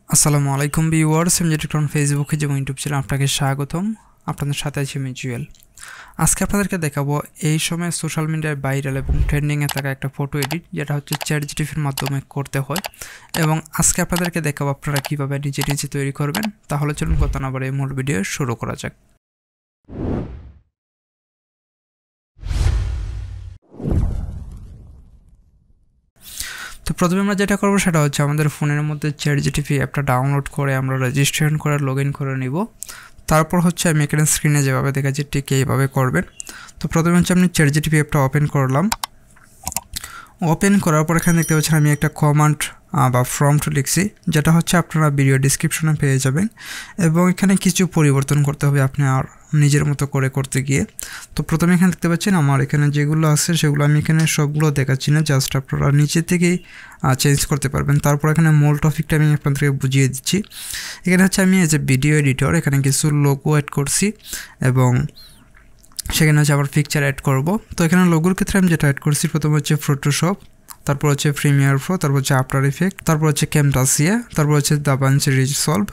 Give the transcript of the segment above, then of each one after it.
আসসালামু আলাইকুম ভিউয়ার্স, আমি যেটা ফেসবুকে যেমন ইউটিউব চ্যানেল আপনাকে স্বাগতম। আপনাদের সাথে আছি আমি জুয়েল। আজকে আপনাদেরকে দেখাবো এই সময় সোশ্যাল মিডিয়ায় ভাইরাল এবং ট্রেন্ডিংয়ে থাকা একটা ফটো এডিট, যেটা হচ্ছে চ্যাটজিপিটির মাধ্যমে করতে হয়। এবং আজকে আপনাদেরকে দেখাবো আপনারা কীভাবে নিজে নিজে তৈরি করবেন। তাহলে চলুন কথা না বলে এই মূল ভিডিও শুরু করা যাক। তো প্রথমে আমরা যেটা করবো সেটা হচ্ছে আমাদের ফোনের মধ্যে চ্যাটজিপিটি অ্যাপটা ডাউনলোড করে আমরা রেজিস্ট্রেশন করে লগ ইন করে নিব। তারপর হচ্ছে আমি এখানে স্ক্রিনে যেভাবে দেখাচ্ছি ঠিক এইভাবে করবেন। তো প্রথমে হচ্ছে আমি চ্যাটজিপিটি অ্যাপটা ওপেন করলাম। ওপেন করার পর এখানে দেখতে পাচ্ছেন আমি একটা কমান্ড বা প্রম্পট লিখছি, যেটা হচ্ছে আপনারা ভিডিও ডিসক্রিপশনে পেয়ে যাবেন। এবং এখানে কিছু পরিবর্তন করতে হবে আপনি আর নিজের মতো করে করতে গিয়ে। তো প্রথমে এখানে দেখতে পাচ্ছেন আমার এখানে যেগুলো আছে সেগুলো আমি এখানে সবগুলো দেখাচ্ছি না, জাস্ট আপনারা নিচে থেকেই চেঞ্জ করতে পারবেন। তারপর এখানে মূল টপিকটা আমি আপনাদেরকে বুঝিয়ে দিচ্ছি। এখানে হচ্ছে আমি এজ এ ভিডিও এডিটর এখানে কিছু লোগো অ্যাড করছি এবং সেখানে হচ্ছে আবার পিকচার অ্যাড করব। তো এখানে লোগোর ক্ষেত্রে আমি যেটা অ্যাড করছি প্রথমে হচ্ছে ফটোশপ, তারপর হচ্ছে প্রিমিয়ার প্রো, তারপর হচ্ছে আফটার ইফেক্ট, তারপর হচ্ছে ক্যামটাসিয়া, তারপর হচ্ছে দাভাঞ্চি রিজলভ।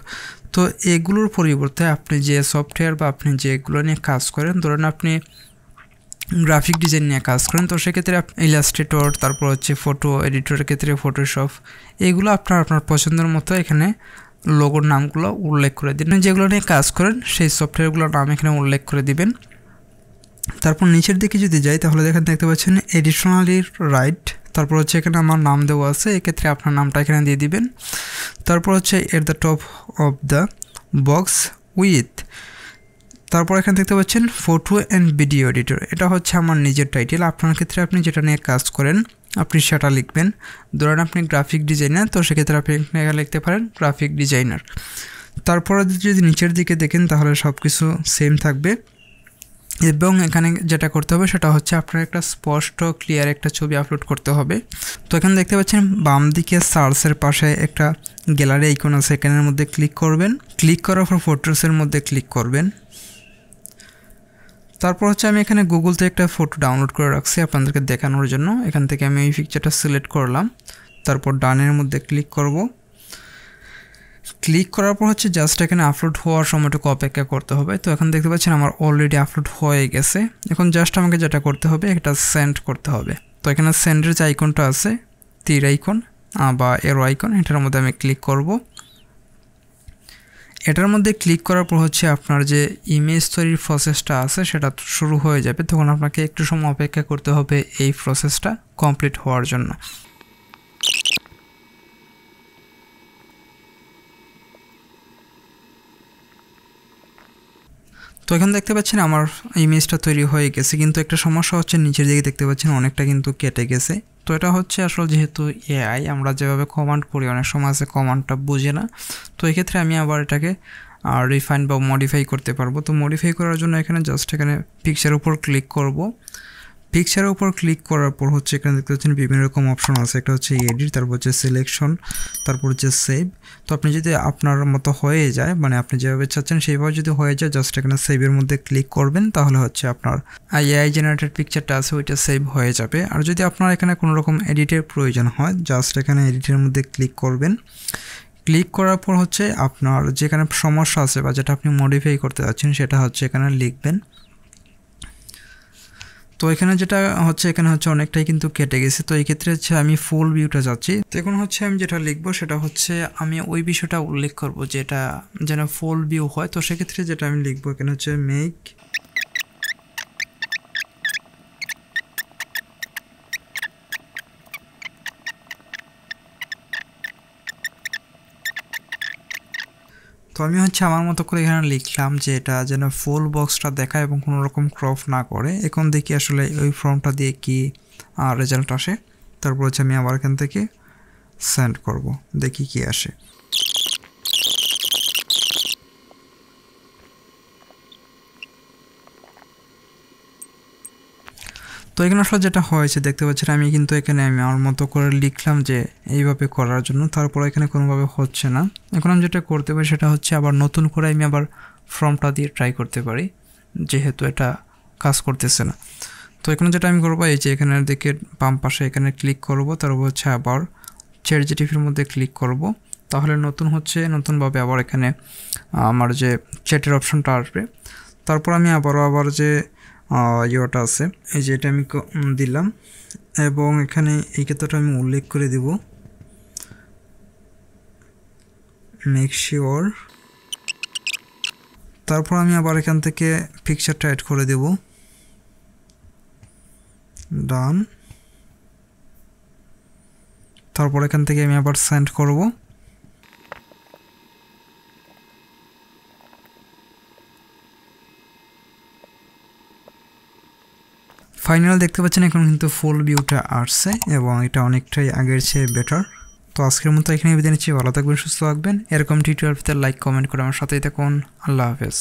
তো এগুলোর পরিবর্তে আপনি যে সফটওয়্যার বা আপনি যেগুলো নিয়ে কাজ করেন, ধরেন আপনি গ্রাফিক ডিজাইন নিয়ে কাজ করেন, তো সেক্ষেত্রে আপনি ইলাস্ট্রেটর, তারপর হচ্ছে ফটো এডিটরের ক্ষেত্রে ফটোশপ, এগুলো আপনার পছন্দের মতো এখানে লোগোর নামগুলো উল্লেখ করে দিন। যেগুলো নিয়ে কাজ করেন সেই সফটওয়্যারগুলোর নাম এখানে উল্লেখ করে দিবেন। তারপর নিচের দিকে যদি যাই তাহলে দেখতে পাচ্ছেন এডিশনালি রাইট, তারপর হচ্ছে এখানে আমার নাম দেওয়া আছে, এক্ষেত্রে আপনার নামটা এখানে দিয়ে দিবেন। তারপর হচ্ছে at the top of the box with, তারপর এখানে দেখতে পাচ্ছেন ফটো অ্যান্ড ভিডিও এডিটর, এটা হচ্ছে আমার নিজের টাইটেল। আপনার ক্ষেত্রে আপনি যেটা নিয়ে কাজ করেন আপনি সেটা লিখবেন। ধরেন আপনি গ্রাফিক ডিজাইনার, তো সেক্ষেত্রে আপনি এখানে লিখতে পারেন গ্রাফিক ডিজাইনার। তারপরে যদি নিচের দিকে দেখেন তাহলে সব কিছু সেম থাকবে। এবং এখানে যেটা করতে হবে সেটা হচ্ছে আপনার একটা স্পষ্ট ক্লিয়ার একটা ছবি আপলোড করতে হবে। তো এখানে দেখতে পাচ্ছেন বাম দিকে সার্চের পাশে একটা গ্যালারি আইকন আছে, এখানের মধ্যে ক্লিক করবেন। ক্লিক করার পর ফটোসের মধ্যে ক্লিক করবেন। তারপর হচ্ছে আমি এখানে গুগল থেকে একটা ফটো ডাউনলোড করে রাখছি আপনাদেরকে দেখানোর জন্য। এখান থেকে আমি এই পিকচারটা সিলেক্ট করলাম, তারপর ডানের মধ্যে ক্লিক করব। ক্লিক করার পর হচ্ছে জাস্ট এখানে আপলোড হওয়ার সময়টুকু অপেক্ষা করতে হবে। তো এখন দেখতে পাচ্ছেন আমার অলরেডি আপলোড হয়ে গেছে। এখন জাস্ট আমাকে যেটা করতে হবে এটা সেন্ড করতে হবে। তো এখানে সেন্ডের যে আইকনটা আছে, তীর আইকন বা এরো আইকন, এটার মধ্যে আমি ক্লিক করব। এটার মধ্যে ক্লিক করার পর হচ্ছে আপনার যে ইমেজ তৈরির প্রসেসটা আছে সেটা শুরু হয়ে যাবে। তখন আপনাকে একটু সময় অপেক্ষা করতে হবে এই প্রসেসটা কমপ্লিট হওয়ার জন্য। তো এখানে দেখতে পাচ্ছেন আমার ইমেজটা তৈরি হয়ে গেছে, কিন্তু একটা সমস্যা হচ্ছে নিচের দিকে দেখতে পাচ্ছেন অনেকটা কিন্তু কেটে গেছে। তো এটা হচ্ছে আসলে যেহেতু এআই, আমরা যেভাবে কমান্ড করি অনেক সময় আছে কমান্ডটা বুঝে না। তো এক্ষেত্রে আমি আবার এটাকে রিফাইন বা মডিফাই করতে পারবো। তো মডিফাই করার জন্য এখানে জাস্ট এখানে পিকচারের উপর ক্লিক করব। পিকচারের উপর ক্লিক করার পর হচ্ছে এখানে দেখতে পাচ্ছেন বিভিন্ন রকম অপশন আছে, একটা হচ্ছে এডিট, তারপর হচ্ছে সিলেকশন, তারপর হচ্ছে সেভ। তো আপনি যদি আপনার মতো হয়ে যায়, মানে আপনি যেভাবে চাচ্ছেন সেইভাবে যদি হয়ে যায়, জাস্ট এখানে সেভের মধ্যে ক্লিক করবেন, তাহলে হচ্ছে আপনার এআই জেনারেটেড পিকচারটা আছে ওইটা সেভ হয়ে যাবে। আর যদি আপনার এখানে কোনো রকম এডিটের প্রয়োজন হয়, জাস্ট এখানে এডিটের মধ্যে ক্লিক করবেন। ক্লিক করার পর হচ্ছে আপনার যেখানে সমস্যা আছে বা যেটা আপনি মডিফাই করতে যাচ্ছেন সেটা হচ্ছে এখানে লিখবেন। তো এখানে যেটা হচ্ছে এখানে হচ্ছে অনেকটাই কিন্তু কেটে গেছে। তো এই ক্ষেত্রে হচ্ছে আমি ফুল ভিউটা যাচ্ছি। তো এখন হচ্ছে আমি যেটা লিখবো সেটা হচ্ছে আমি ওই বিষয়টা উল্লেখ করব যেটা যেন ফুল ভিউ হয়। তো সেক্ষেত্রে যেটা আমি লিখবো এখানে হচ্ছে মেক তো আমি হচ্ছে আমার মতো করে এখানে লিখলাম যে এটা যেন ফুল বক্সটা দেখায় এবং কোনো রকম ক্রপ না করে। এখন দেখি আসলে ওই ফর্মটা দিয়ে কি রেজাল্ট আসে। তারপর হচ্ছে আমি আবার এখান থেকে সেন্ড করব, দেখি কি আসে। তো এখানে আসলে যেটা হয়েছে দেখতে পাচ্ছেন আমি কিন্তু এখানে আমি আমার মতো করে লিখলাম যে এইভাবে করার জন্য, তারপর এখানে কোনোভাবে হচ্ছে না। এখন আমি যেটা করতে পারি সেটা হচ্ছে আবার নতুন করে আমি আবার ফর্মটা দিয়ে ট্রাই করতে পারি, যেহেতু এটা কাজ করতেছে না। তো এখানে যেটা আমি করবো এই যে এখানের দিকে বাম পাশে এখানে ক্লিক করব, তারপর হচ্ছে আবার চ্যাটজিপিটির মধ্যে ক্লিক করব। তাহলে নতুন হচ্ছে নতুনভাবে আবার এখানে আমার যে চ্যাটের অপশনটা আসবে। তারপর আমি আবার যে ইয়েটা আছে এই যে এটা আমি দিলাম এবং এখানে এই ক্ষেত্রটা আমি উল্লেখ করে দেব মেক শিওর। তারপর আমি আবার এখান থেকে পিকচারটা অ্যাড করে দেব, ডান। তারপর এখান থেকে আমি আবার সেন্ড করব। ফাইনাল দেখতে পাচ্ছেন এখন কিন্তু ফুল ভিউটা আসছে এবং এটা অনেকটাই আগের চেয়ে বেটার। তো আজকের মতো এখানে বিদায় নিচ্ছি। ভালো থাকবেন, সুস্থ থাকবেন। এরকম টিউটোরিয়াল পেতে লাইক কমেন্ট করে আমার সাথেই থাকুন। আল্লাহ হাফেজ।